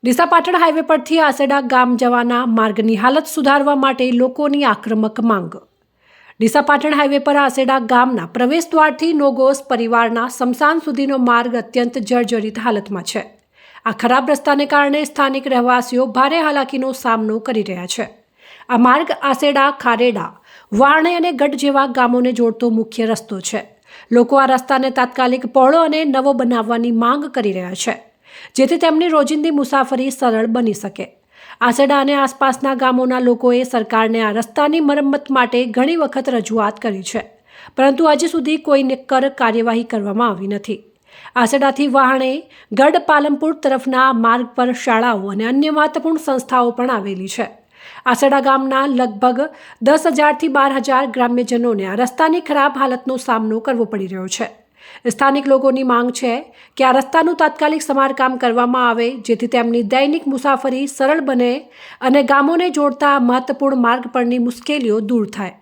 Deesa Patan highway પરથી આસેડા ગામ જવાના માર્ગની હાલત સુધારવા માટે લોકોની આક્રમક માંગ। ડીસા પાટણ હાઈવે પર આસેડા ગામના પ્રવેશ દ્વારથી નોગોસ પરિવારના સ્મશાન સુધીનો માર્ગ અત્યંત જર્જરિત હાલતમાં છે। આ ખરાબ રસ્તાને કારણે સ્થાનિક રહેવાસીઓ ભારે હાલાકીનો સામનો કરી રહ્યા છે। આ માર્ગ આસેડા, ખારેડા, વારણે અને ગઢ જેવા ગામોને જોડતો મુખ્ય રસ્તો છે। લોકો આ રસ્તાને તાત્કાલિક પહોળો અને નવો બનાવવાની માંગ કરી રહ્યા છે, જેથી તેમની રોજિંદી મુસાફરી સરળ બની શકે। આસેડા અને આસપાસના ગામોના લોકોએ સરકારને આ રસ્તાની મરમ્મત માટે ઘણી વખત રજૂઆત કરી છે, પરંતુ હજી સુધી કોઈ નક્કર કાર્યવાહી કરવામાં આવી નથી। આસેડાથી વાહણે ગઢ, પાલનપુર તરફના માર્ગ પર શાળાઓ અને અન્ય મહત્વપૂર્ણ સંસ્થાઓ પણ આવેલી છે। આસેડા ગામના લગભગ 10,000 થી 12,000 ગ્રામ્યજનોને આ રસ્તાની ખરાબ હાલતનો સામનો કરવો પડી રહ્યો છે। સ્થાનિક લોકોની માંગ છે કે આ રસ્તાનું તાત્કાલિક સમારકામ કરવામાં આવે, જેથી તેમની દૈનિક મુસાફરી સરળ બને અને ગામોને જોડતા મહત્વપૂર્ણ માર્ગ પરની મુશ્કેલીઓ દૂર થાય।